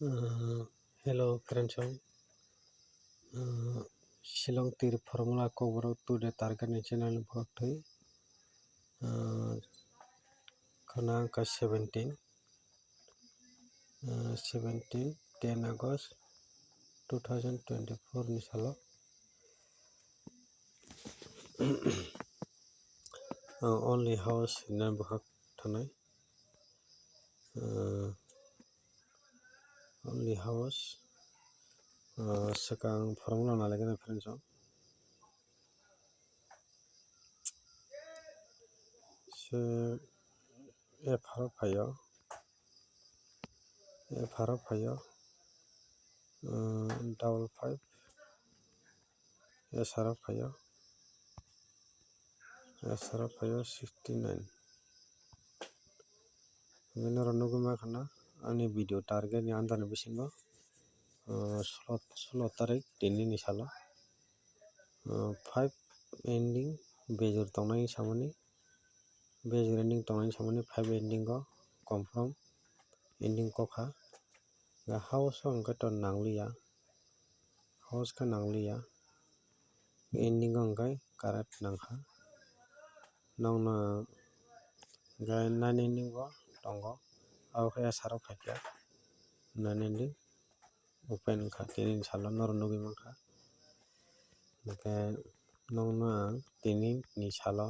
Hello, Kranchong. Shillong tir formula cover to the target channel bhakti. Kananka 17, 10 August 2024 nisalo. Only house in Nabhak Tanai. Only house. Second formula nalagan friends. So, F5, double 5, SR5, 69. Menara nuguma kana ani video target ni andar bisingo slot tarik tini ni salo 5 ending bejur tongnai samani bejur ending tongnai samani 5 ending go confirm ending kokha ga house angka ton nangliya house ka nangliya ending angkai karat nangkha nongna ga 9 ending go tongo awkha saro khaikya 9 ending open kha tini salo nor nugi mankha ke nongna tini ni salo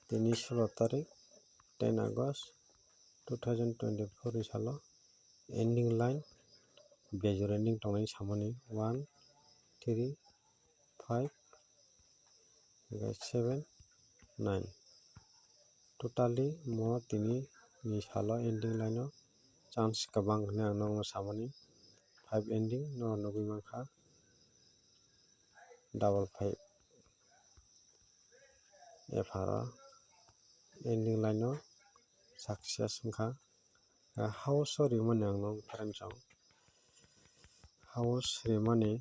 tini 16 tarik 10 August 2024 ni salo ending line bejor ending tongnai samani 1 3 5 7 9 totally mo tini ni salo ending line o chance kabang hne ang nongno samani 5 ending no nugui mankha double 5 efara ending line o success wngkha house o rimani ang nog friends house rimani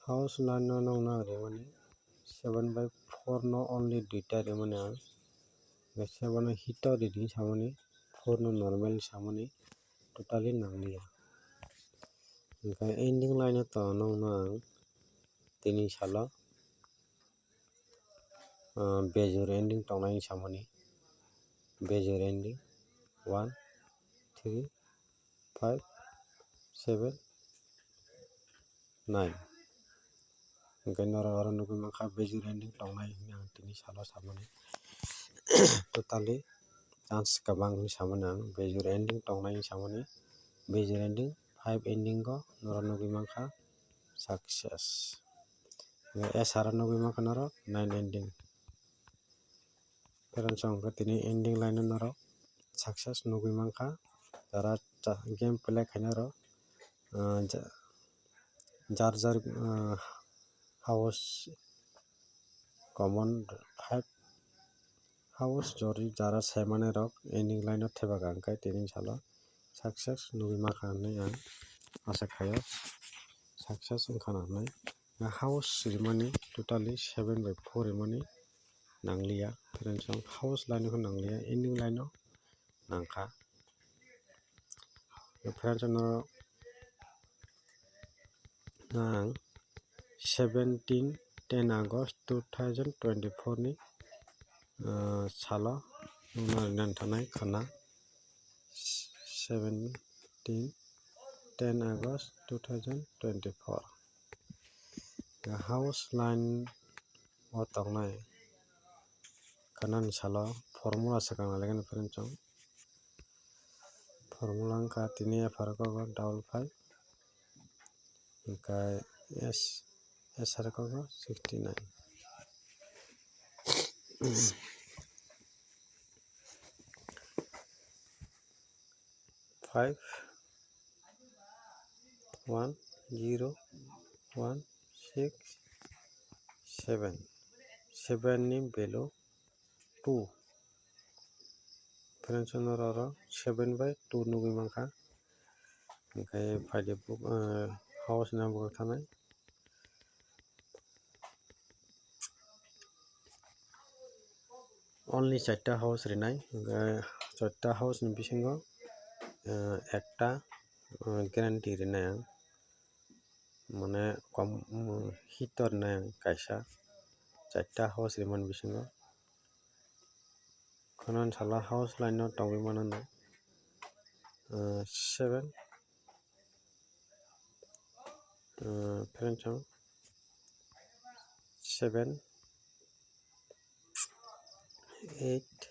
house line no nongna rimani 7/4 no only duita rimani ang 7 no hito reading samani 4 no normal samani totally nangliya hingke ending line to nongno ang tini salo bejor ending tongnai samani bejor ending 1 3 5 7 9 hingke noro nugui mankha bejor ending tongnai ang tini salo samani totally chance kabang ni samani ang bejor ending tongnai samani bejor ending 5 ending go noro nugui mankha success SR nugui mankha noro 9 ending friends tini ending line noro success nugui mankha jara game play khaina ro jar house common 5 house jori jara saimani rok ending line o thepagka hingke tini salo success nugui mankha hinui ang asa khaio success wngkha nangnai house rimani totally 7/4 rimani nangliya friends house line no nangliya ending line o nangkha friends noro ang 10 August 2024 ni salo nongna nantanai khana 10 August 2024 house line o tongnai khana ni salo formula swkang nalaikani friends formula wngkha tini FR kogo double 5 hingke SR kogo 69 5 1 0 1 6 7 ni value 2 friends noro 7/2 nugui mankha ओमफ्राय फाइलि house number थानाय only 4টা house रिनाय 4টা house नि बिसिङाव একটা guarantee रिनाय आं माने कम heater नाय कायसा 4টা हाउस रिमान बिसिङाव खनान साला हाउस लाइन टावि मानानो 7 फ्रेन्चआव 7 8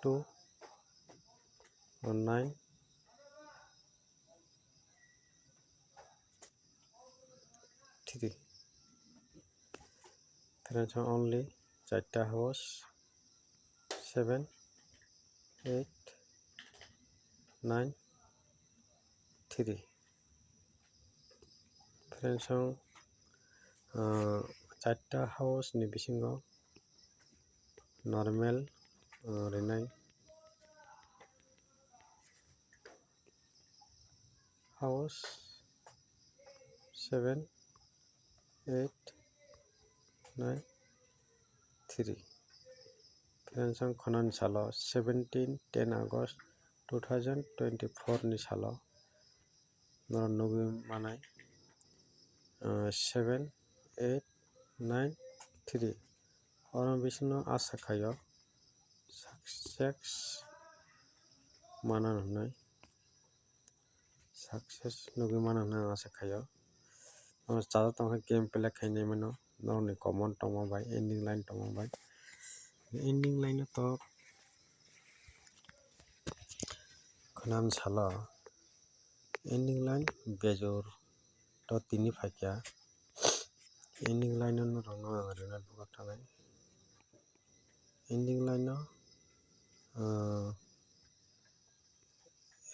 2 9 3 फ्रेन्चआव only 4টা हाउस 7 8 9 3 फ्रेन्चआव 4টা हाउस नि बिसिङाव नर्मेल रिनाय हाउस 7 8 9 3 फ्रेन्चआव खनान साल 17-10 आगस्ट 2024 नि साल नरनबे मानाय 7 8 9 3 और बिसिनो आशा खायो सक्सेस माना होनाय सक्सेस नुबे माना होना आशा खायो और चादा तंग गेम प्ले खाइने मनो नरनि कमन टमा बाय एंडिंग लाइन टमा बाय एंडिंग लाइन तो खनान साला एंडिंग लाइन बेजोर तो तिनी फाक्या एंडिंग लाइन नो रंग आरिना बुका थानाय ending line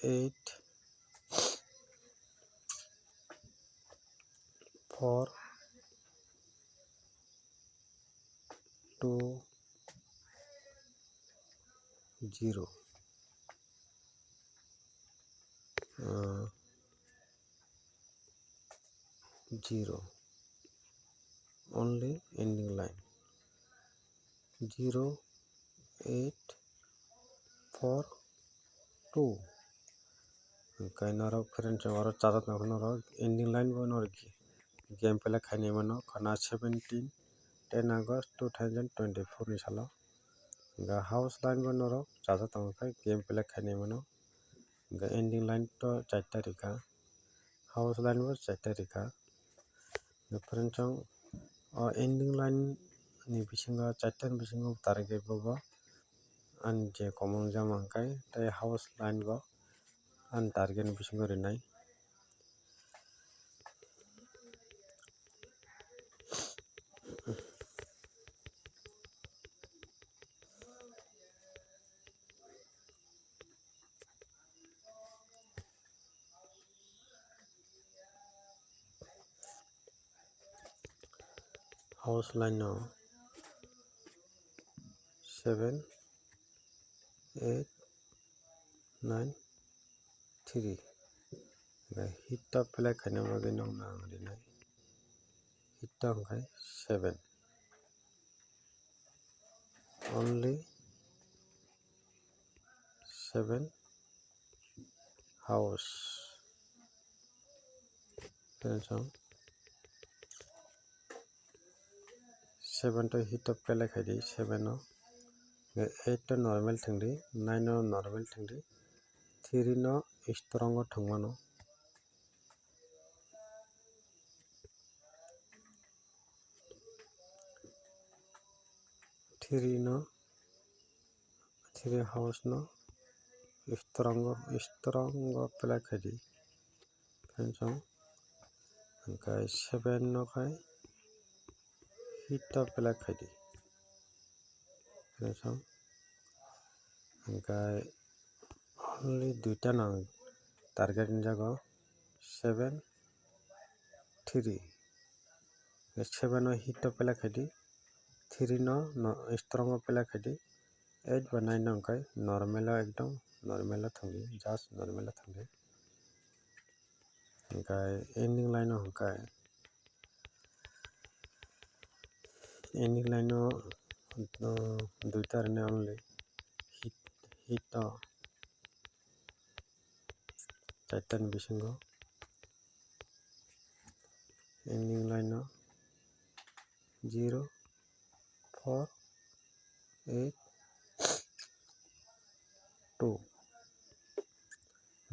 8 4 2 0 0 only ending line 0 8 4 2 काइनारो French और चादत नरो एंडिंग लाइन बनो गेम प्ले खाइने मनो खना 17-10 आगस्ट 2024 नि साल गा हाउस लाइन बनो चादत गेम प्ले खाइने मनो गा एंडिंग लाइन तो 4 तारिखा हाउस लाइन बो 4 तारिखा फ्रेंच और एंडिंग लाइन नि बिसिङा 4 नि बिसिङाव टारगेट बो आन जे कमन जामांकाय ताय हाउस लाइन बो आन टारगेट नि बिसिङाव रिनाय हाउस लाइन 7 8 9 3 हिट प्ले खाइने बागै नंना रिनाय हिट ओमफ्राय 7 only 7 हाउस फ्रेंचआव 7 तो हिट प्ले खाइदि 7 नो 8 तो नॉर्मल थंगदि 9 नो नॉर्मल थंगदि 3 नो स्ट्रांग थंगमानो 3 नो 3 हाउस नो स्ट्रांग प्ले खाइदि फ्रेंचआव ओमफ्राय 7 नो खाय हिट प्ले खाइदि फ्रेंचआव ओमफ्राय only दुइटा नां टारगेट नि जागो 7 3 7 no hit pela khadi 3 no strong pela khadi 8 ba 9 no hingkai normal ekdom normal thangdi just normal thangdi hingkai ending line no hingkai ending line no duita rene only hit no chaitan bisingo ending line no 0 4 8 2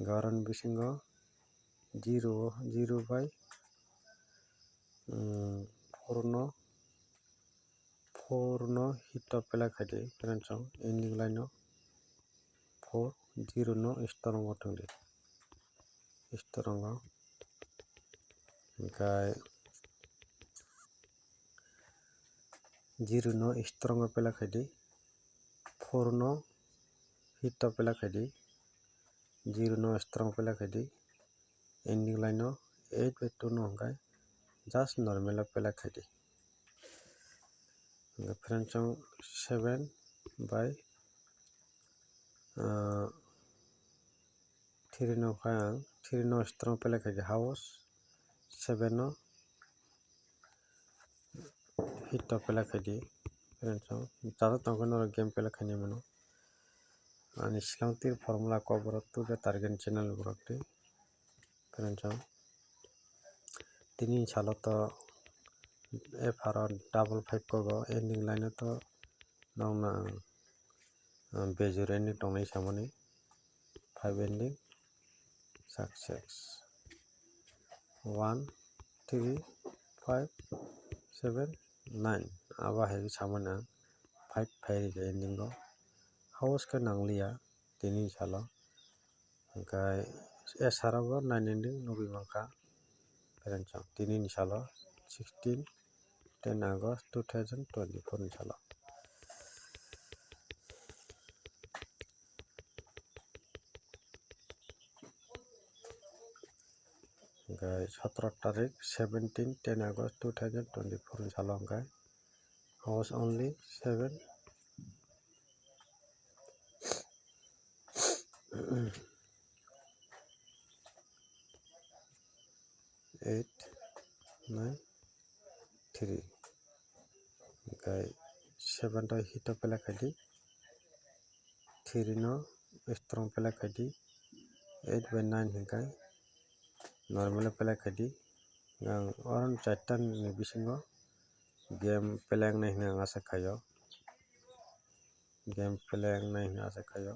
garan bisingo 0 by 4 no hit pela khadi friends ending line no 4 0 no strong thangdi strong hingkai 0 no strong pela khadi 4 no hit pela khadi 0 no strong pela khadi ending line no 8 by 2 no hingkai just normal pela khadi friends 7 by 3 no hingkai 3 no strong pela khadi house 7 no hit pela khadi friends tata tangkano game pela khani mano ani silangtir formula ko borok tu target channel borok ti friends tini salo to FR 55 ko ending line to nongna bejur ending tongnai samani 5 ending success 1 3 5 7 9 aba hai samana 5 5 ending go house ka nanglia tini salo hingkai SR go 9 ending nugi mangka friends tini ni salo 16 10 August 2024 ni salo hingkai 17 tarik 17 10 August 2024 ni salo hingkai house only 7 8 9 3 hingkai 7 to hit pela khadi 3 no strong pela khadi 8 by 9 hingkai normal pela khadi yang orang chaitan ni bisingo game pelang nai hina asa khayo game pelang nai hina asa khayo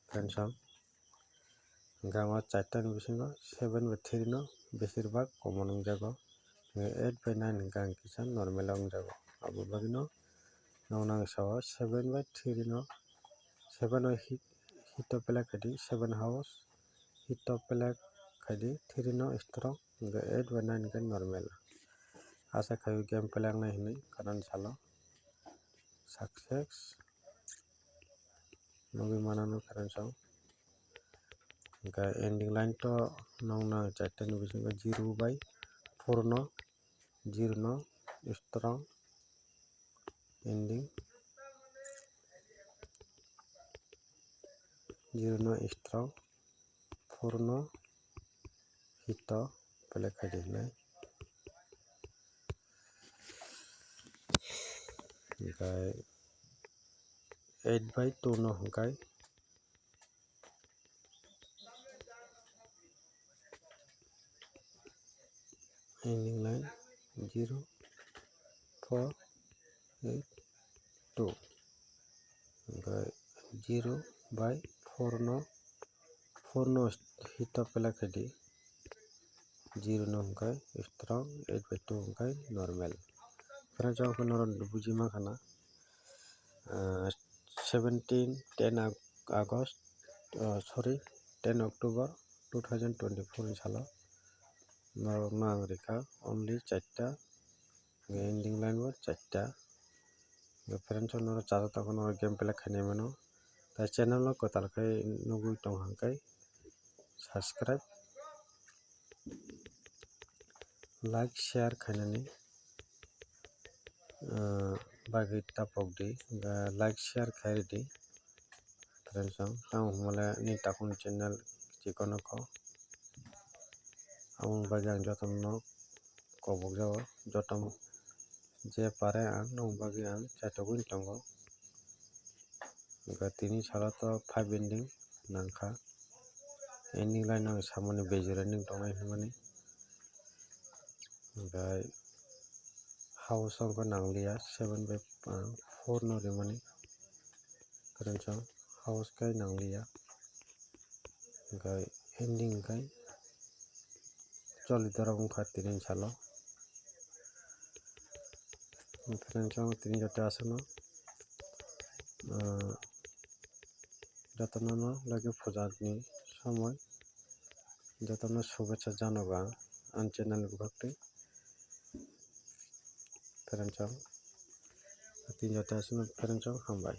friends hingkai chaitan bisingo 7 by 3 no besirbag common wngjago 8 by 9 hingkai kisa normal wngjago abo bagui nong sao 7 by 3 no 7 no hit pela khadi 7 house hit pela khadi 3 no strong hingkai 8 by 9 hingkai normal asa khayo game pelang nai hinui kanan salo success nugui manano friends hingkai ending line to nongna chaitan bisingo 0 by 4 no 0 no strong ending 0 no strong 4 no hit pela khadi hinai hingkai 8 by 2 no hingkai ending line 0 4 8 2 hingkai 0 by 4 no hit pela khadi 0 no hingkai strong 8 by 2 hingkai normal friends ko noron bujima khana 17 10 August 10 October 2024 ni salo norokno ang reka only 4ta ending line bo 4ta friends noro chata tako noro game pela khainai mano tai channel no kotal khai nugui tong hangkai subscribe like share khainani bagi tapok di like share khairi di terensang tang humale ni takun channel chikono ko among bagi ang jotom no kobok jao jotom je pare ang nong bagi ang chatogui tongo tini salo to 5 ending nangkha ending line ang samani bejor ending tongnai himani house ang ko nanglia 7/4 no rimani terensang house kai nanglia ending kai choli dora ungkha tini salo terensang tini jote asono jotono lagi pujani সময় jotono শুভেচ্ছা জানাবো ang channel bukakti terensang tini jote asono terensang hambai।